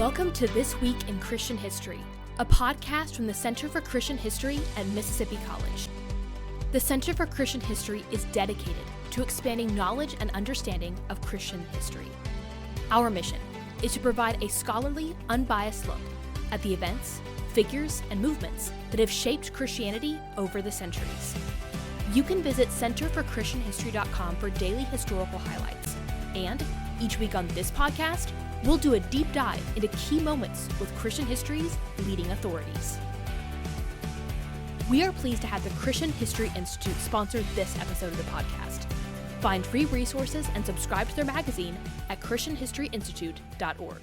Welcome to This Week in Christian History, a podcast from the Center for Christian History at Mississippi College. The Center for Christian History is dedicated to expanding knowledge and understanding of Christian history. Our mission is to provide a scholarly, unbiased look at the events, figures, and movements that have shaped Christianity over the centuries. You can visit centerforchristianhistory.com for daily historical highlights. And each week on this podcast, we'll do a deep dive into key moments with Christian history's leading authorities. We are pleased to have the Christian History Institute sponsor this episode of the podcast. Find free resources and subscribe to their magazine at christianhistoryinstitute.org.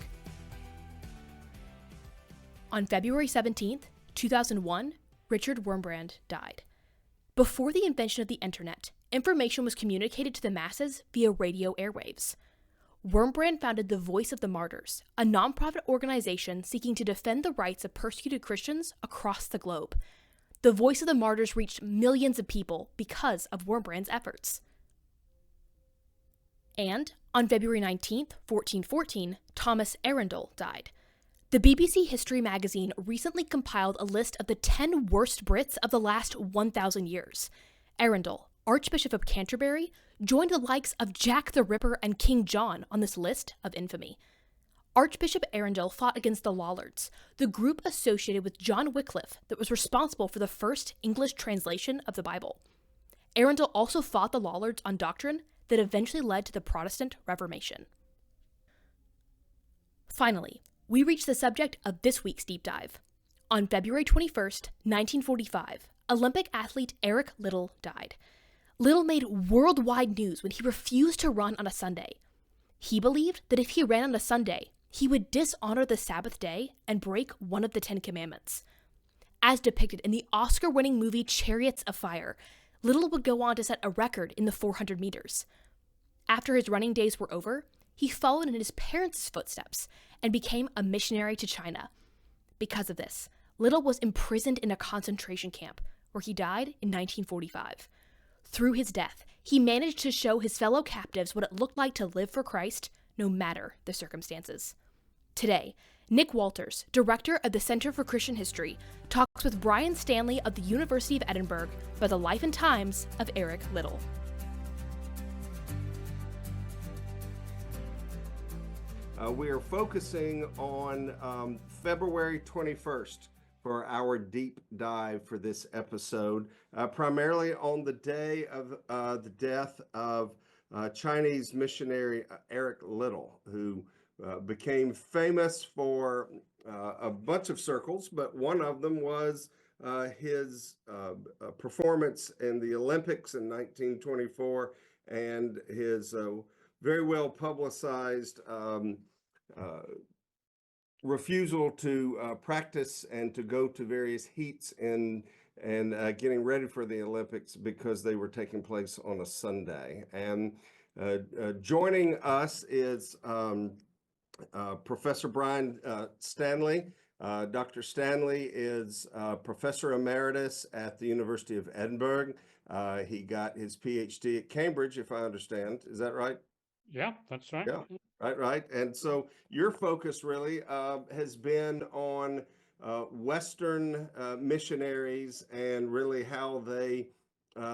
On February 17th, 2001, Richard Wurmbrand died. Before the invention of the internet, information was communicated to the masses via radio airwaves. Wurmbrand founded the Voice of the Martyrs, a nonprofit organization seeking to defend the rights of persecuted Christians across the globe. The Voice of the Martyrs reached millions of people because of Wurmbrand's efforts. And on February 19th, 1414, Thomas Arundel died. The BBC History magazine recently compiled a list of the 10 worst Brits of the last 1,000 years. Arundel, Archbishop of Canterbury, joined the likes of Jack the Ripper and King John on this list of infamy. Archbishop Arundel fought against the Lollards, the group associated with John Wycliffe that was responsible for the first English translation of the Bible. Arundel also fought the Lollards on doctrine that eventually led to the Protestant Reformation. Finally, we reach the subject of this week's deep dive. On February 21st, 1945, Olympic athlete Eric Liddell died. Liddell made worldwide news when he refused to run on a Sunday. He believed that if he ran on a Sunday, he would dishonor the Sabbath day and break one of the 10 Commandments. As depicted in the Oscar-winning movie Chariots of Fire, Liddell would go on to set a record in the 400 meters. After his running days were over, he followed in his parents' footsteps and became a missionary to China. Because of this, Liddell was imprisoned in a concentration camp, where he died in 1945. Through his death, he managed to show his fellow captives what it looked like to live for Christ, no matter the circumstances. Today, Nick Walters, director of the Center for Christian History, talks with Brian Stanley of the University of Edinburgh about the life and times of Eric Liddell. We are focusing on February 21st for our deep dive for this episode, primarily on the day of the death of Chinese missionary Eric Liddell, who became famous for a bunch of circles, but one of them was his performance in the Olympics in 1924 and his very well publicized refusal to practice and to go to various heats and getting ready for the Olympics because they were taking place on a Sunday. And joining us is Professor Brian Stanley. Dr. Stanley is Professor Emeritus at the University of Edinburgh. He got his PhD at Cambridge, if I understand. Is that right? Yeah, that's right. Yeah, right. And so your focus really has been on Western missionaries and really how they,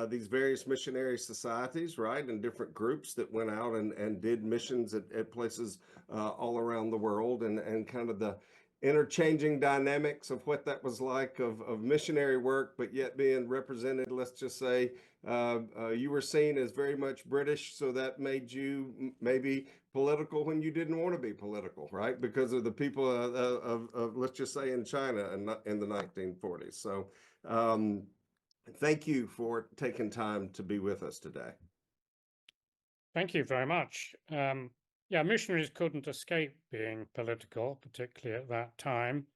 these various missionary societies, right, and different groups that went out and did missions at places all around the world and kind of the interchanging dynamics of what that was like of missionary work, but yet being represented, let's just say, you were seen as very much British, so that made you maybe political when you didn't want to be political, right? Because of the people of let's just say, in China in the 1940s. So thank you for taking time to be with us today. Thank you very much. Yeah, missionaries couldn't escape being political, particularly at that time.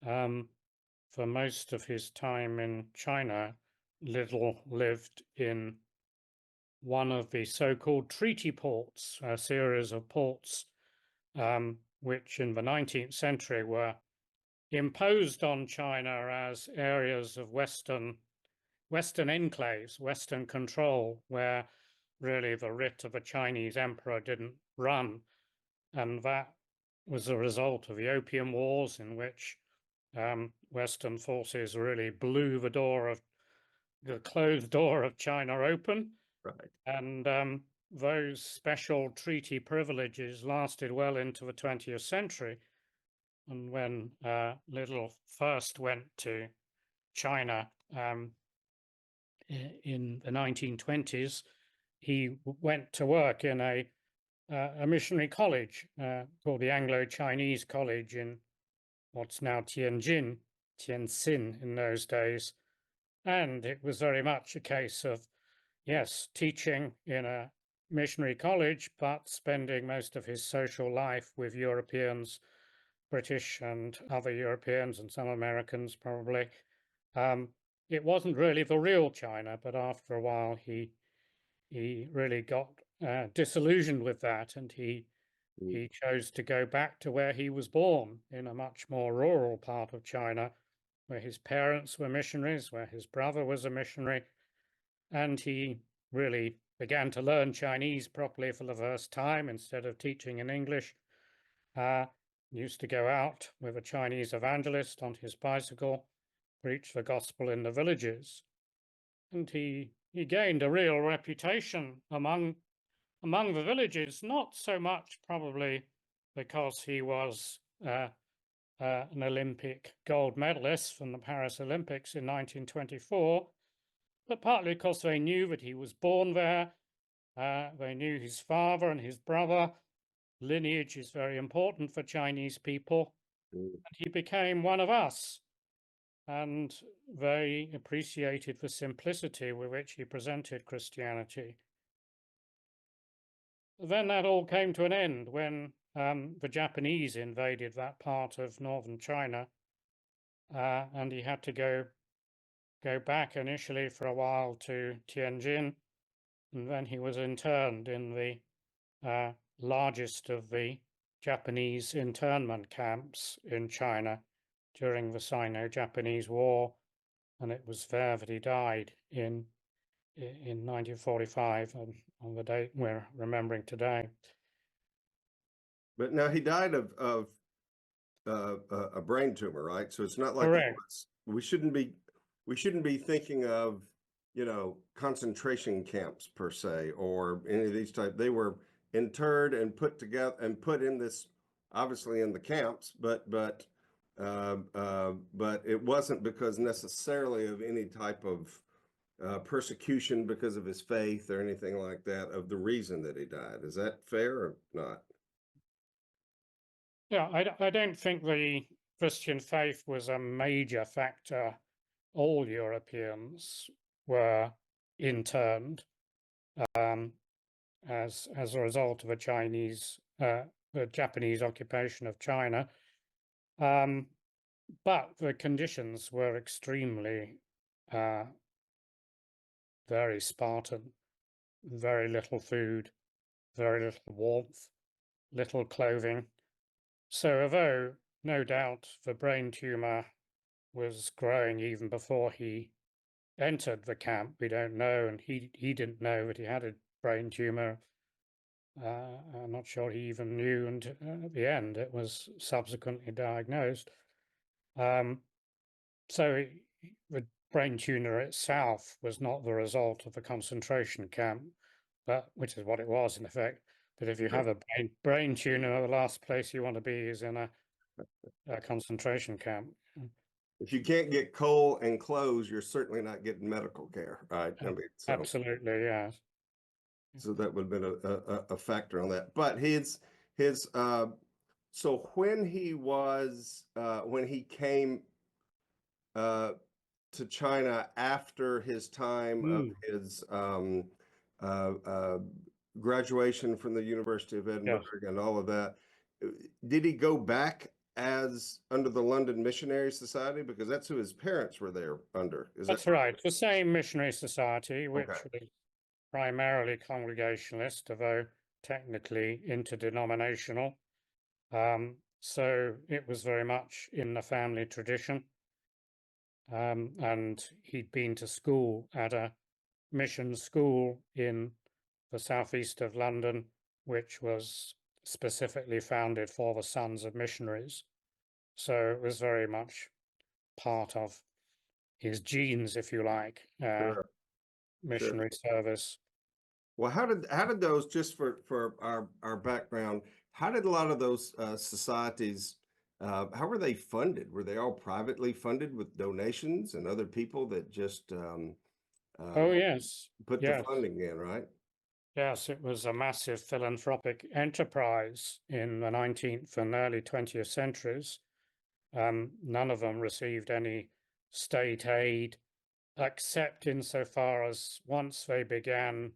For most of his time in China, Liddell lived in one of the so-called treaty ports, a series of ports which in the 19th century were imposed on China as areas of Western enclaves, Western control, where really the writ of a Chinese emperor didn't run. And that was a result of the Opium Wars, in which Western forces really blew the closed door of China open. Right. And those special treaty privileges lasted well into the 20th century. And when Liddell first went to China in the 1920s, he went to work in a missionary college called the Anglo-Chinese College in what's now Tianjin in those days. And it was very much a case of, yes, teaching in a missionary college, but spending most of his social life with Europeans, British and other Europeans and some Americans probably. It wasn't really the real China, but after a while he really got disillusioned with that, and he chose to go back to where he was born, in a much more rural part of China, where his parents were missionaries, where his brother was a missionary, and he really began to learn Chinese properly for the first time instead of teaching in English. Used to go out with a Chinese evangelist on his bicycle, preach the gospel in the villages, and he gained a real reputation among the villages, not so much probably because he was an Olympic gold medalist from the Paris Olympics in 1924, but partly because they knew that he was born there. They knew his father and his brother. Lineage is very important for Chinese people. And he became one of us, and very appreciated the simplicity with which he presented Christianity. Then that all came to an end when the Japanese invaded that part of northern China, and he had to go back initially for a while to Tianjin, and then he was interned in the largest of the Japanese internment camps in China during the Sino-Japanese War, and it was there that he died in 1945, on the date we're remembering today. But now he died of a brain tumor, right? So it's not like Correct. we shouldn't be thinking of, concentration camps per se, or any of these type. They were interred and put together and put in this, obviously in the camps, but it wasn't because necessarily of any type of persecution because of his faith or anything like that, of the reason that he died. Is that fair or not? Yeah, I don't think the Christian faith was a major factor. All Europeans were interned as a result of the Japanese occupation of China. But the conditions were extremely very Spartan, very little food, very little warmth, little clothing. So although no doubt the brain tumor was growing even before he entered the camp, we don't know, and he didn't know that he had a brain tumor. I'm not sure he even knew, and at the end it was subsequently diagnosed. So the brain tumor itself was not the result of the concentration camp, which is what it was in effect. But if you have a brain tumor, the last place you want to be is in a concentration camp. If you can't get coal and clothes, you're certainly not getting medical care, right? I mean, Absolutely, yes. So that would have been a factor on that. But so when he came to China after his time of his graduation from the University of Edinburgh, yes, and all of that, did he go back as under the London Missionary Society? Because that's who his parents were there under. That's right. The same missionary society, which was primarily Congregationalist, although technically interdenominational. So it was very much in the family tradition. And he'd been to school at a mission school in the southeast of London, which was specifically founded for the sons of missionaries. So it was very much part of his genes, if you like, Sure. Sure. missionary service. Well, how did those, just for our background, how did a lot of those societies, how were they funded? Were they all privately funded with donations and other people that just Oh, yes. put the Yes. funding in, right? Yes, it was a massive philanthropic enterprise in the 19th and early 20th centuries. None of them received any state aid, except insofar as once they began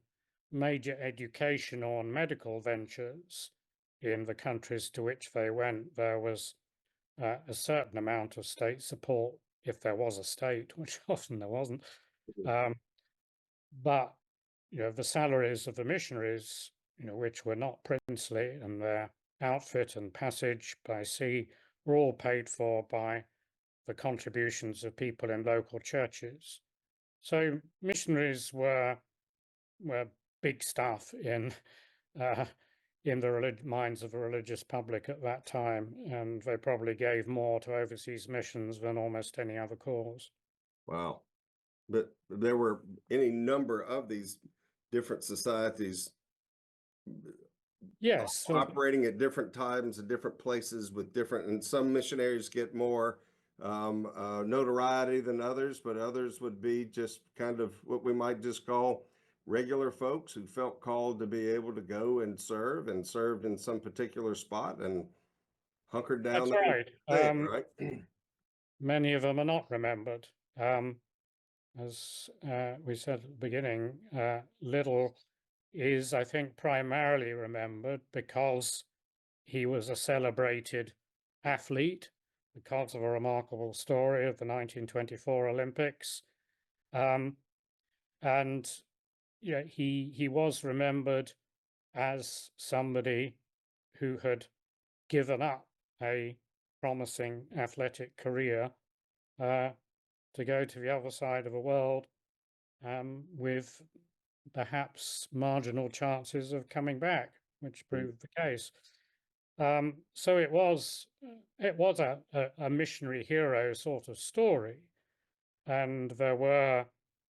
major educational and medical ventures in the countries to which they went, there was a certain amount of state support, if there was a state, which often there wasn't. But the salaries of the missionaries, which were not princely, and their outfit and passage by sea were all paid for by the contributions of people in local churches. So missionaries were big stuff in the minds of the religious public at that time, and they probably gave more to overseas missions than almost any other cause. Wow. But there were any number of these different societies Yes. operating at different times in different places with different, and some missionaries get more notoriety than others, but others would be just kind of what we might just call regular folks who felt called to be able to go and served in some particular spot and hunkered down That's there. right. Right? Many of them are not remembered. As we said at the beginning, Liddell is, I think, primarily remembered because he was a celebrated athlete, because of a remarkable story of the 1924 Olympics. And he was remembered as somebody who had given up a promising athletic career to go to the other side of the world with perhaps marginal chances of coming back, which proved the case. So it was a missionary hero sort of story, and there were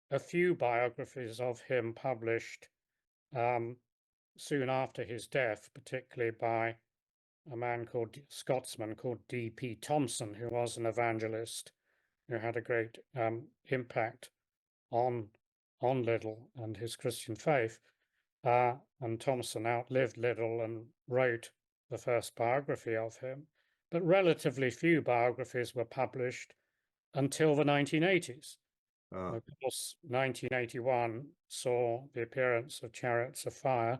a few biographies of him published soon after his death, particularly by a Scotsman called D.P. Thompson, who was an evangelist who had a great impact on Liddell and his Christian faith. And Thompson outlived Liddell and wrote the first biography of him. But relatively few biographies were published until the 1980s. Of course, 1981 saw the appearance of Chariots of Fire,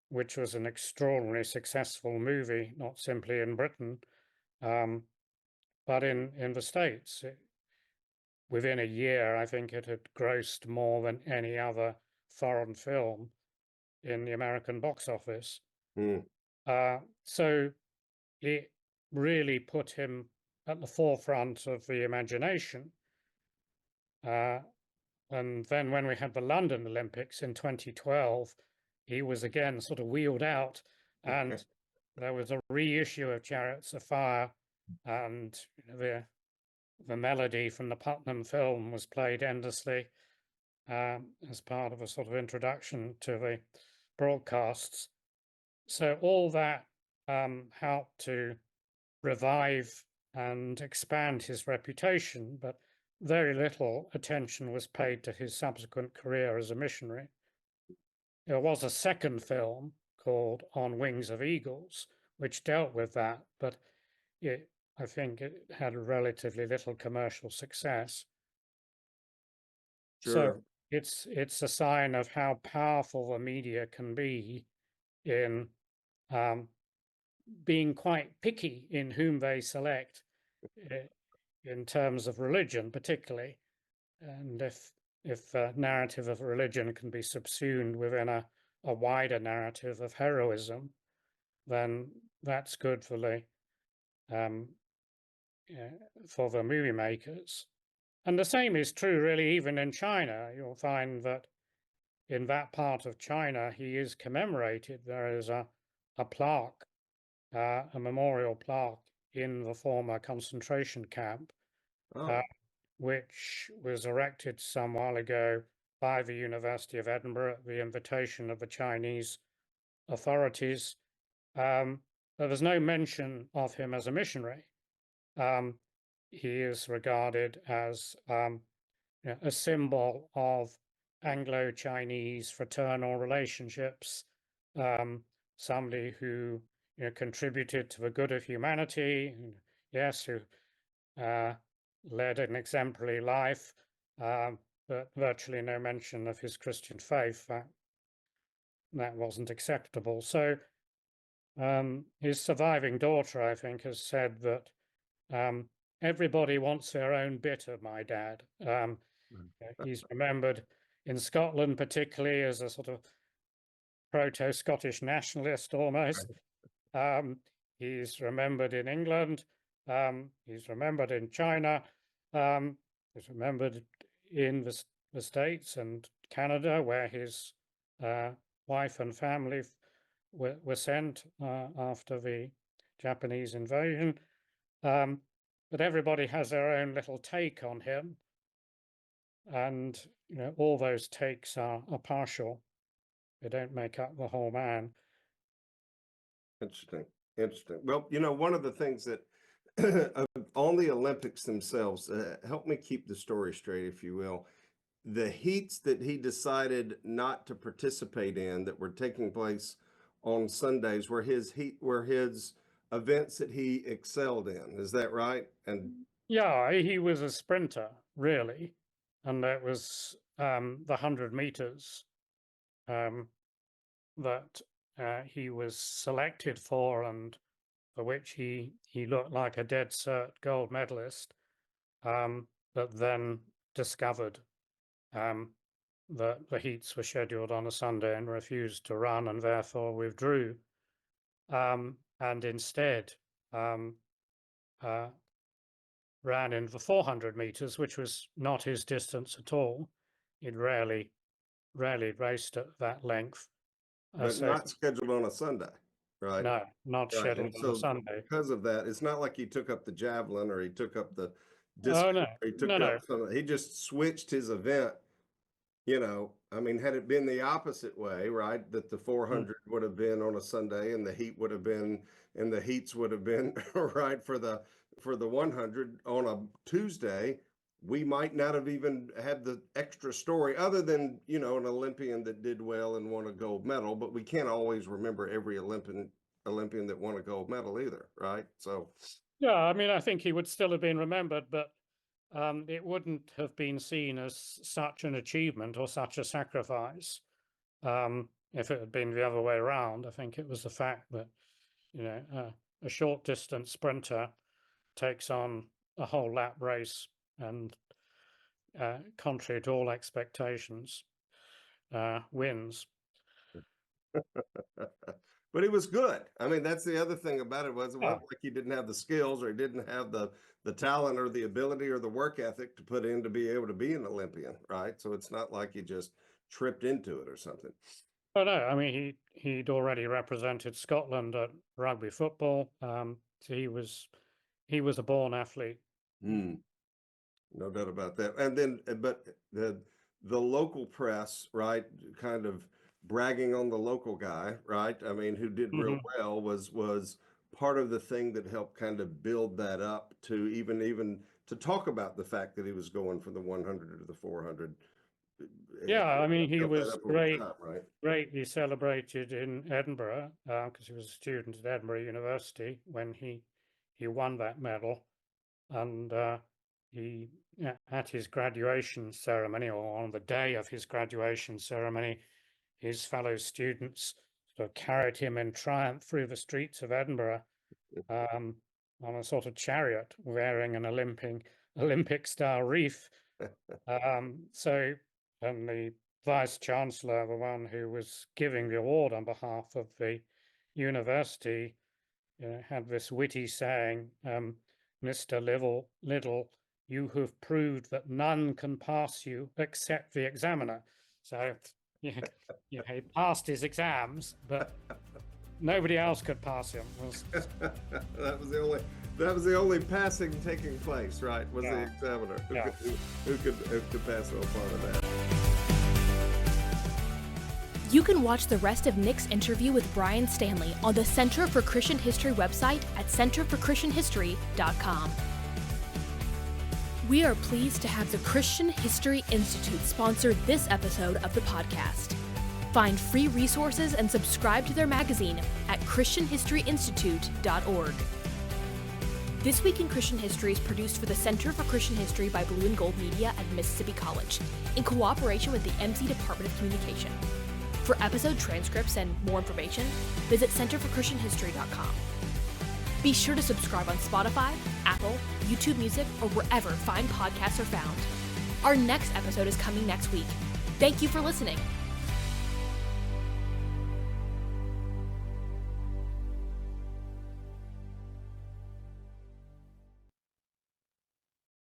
which was an extraordinarily successful movie, not simply in Britain, but in the States. Within a year, I think it had grossed more than any other foreign film in the American box office. So it really put him at the forefront of the imagination. And then when we had the London Olympics in 2012, he was again sort of wheeled out, and there was a reissue of Chariots of Fire, and the melody from the Putnam film was played endlessly as part of a sort of introduction to the broadcasts. So all that helped to revive and expand his reputation, but very little attention was paid to his subsequent career as a missionary. There was a second film called On Wings of Eagles, which dealt with that, but I think it had relatively little commercial success. Sure. So it's a sign of how powerful the media can be in being quite picky in whom they select in terms of religion, particularly. And if a narrative of religion can be subsumed within a wider narrative of heroism, then that's good for the movie makers. And the same is true, really, even in China. You'll find that in that part of China, he is commemorated. There is a a plaque, a memorial plaque in the former concentration camp, Oh, which was erected some while ago by the University of Edinburgh at the invitation of the Chinese authorities. There was no mention of him as a missionary. He is regarded as a symbol of Anglo-Chinese fraternal relationships, somebody who contributed to the good of humanity, and yes, who led an exemplary life, but virtually no mention of his Christian faith. That wasn't acceptable. So his surviving daughter, I think, has said that everybody wants their own bit of my dad. He's remembered in Scotland, particularly as a sort of proto-Scottish nationalist almost. He's remembered in England. He's remembered in China. He's remembered in the States and Canada, where his wife and family were sent after the Japanese invasion. But everybody has their own little take on him. And all those takes are partial. They don't make up the whole man. interesting. Interesting. Well, one of the things that on the Olympics themselves, help me keep the story straight, if you will. The heats that he decided not to participate in that were taking place on Sundays were his events that he excelled in. Is that right? And yeah, he was a sprinter, really. And that was the 100 meters that he was selected for, and for which he looked like a dead cert gold medalist, but then discovered that the heats were scheduled on a Sunday and refused to run, and therefore withdrew, and instead ran in the 400 meters, which was not his distance at all. He'd rarely raced at that length. but So not scheduled on a Sunday, right? no, not Right. scheduled And on a so Sunday. because of that, it's not like he took up the javelin or he took up the Oh discus, no, or he took no, no. up something. He just switched his event. I mean, had it been the opposite way, right, that the 400 would have been on a Sunday and the heats would have been right for the 100 on a Tuesday, we might not have even had the extra story other than, an Olympian that did well and won a gold medal, but we can't always remember every Olympian that won a gold medal either, right? So Yeah, I mean, I think he would still have been remembered, but it wouldn't have been seen as such an achievement or such a sacrifice if it had been the other way around. I think it was the fact that, a short distance sprinter takes on a whole lap race and, contrary to all expectations, wins. but he was good. I mean, that's the other thing about it it wasn't Yeah. like he didn't have the skills or he didn't have the talent or the ability or the work ethic to put in to be able to be an Olympian, right? So it's not like he just tripped into it or something. Oh no, I mean he'd already represented Scotland at rugby football. So he was a born athlete. No doubt about that. And then, but the local press, right, kind of bragging on the local guy, right? I mean, who did real well was part of the thing that helped kind of build that up to even to talk about the fact that he was going from the 100 to the 400. Yeah, I mean he Built that was up over time, right? greatly celebrated in Edinburgh because he was a student at Edinburgh University when he won that medal, and he at his graduation ceremony, or on the day of his graduation ceremony, his fellow students sort of carried him in triumph through the streets of Edinburgh on a sort of chariot wearing an Olympic style wreath. And the vice chancellor, the one who was giving the award on behalf of the university, had this witty saying, Mr. Liddell, you have proved that none can pass you except the examiner. So he passed his exams, but nobody else could pass him. That was the only passing taking place, right? Was the examiner who could pass on part of that. You can watch the rest of Nick's interview with Brian Stanley on the Center for Christian History website at centerforchristianhistory.com. We are pleased to have the Christian History Institute sponsor this episode of the podcast. Find free resources and subscribe to their magazine at christianhistoryinstitute.org. This Week in Christian History is produced for the Center for Christian History by Blue and Gold Media at Mississippi College, in cooperation with the MC Department of Communication. For episode transcripts and more information, visit centerforchristianhistory.com. Be sure to subscribe on Spotify, Apple, YouTube Music, or wherever fine podcasts are found. Our next episode is coming next week. Thank you for listening.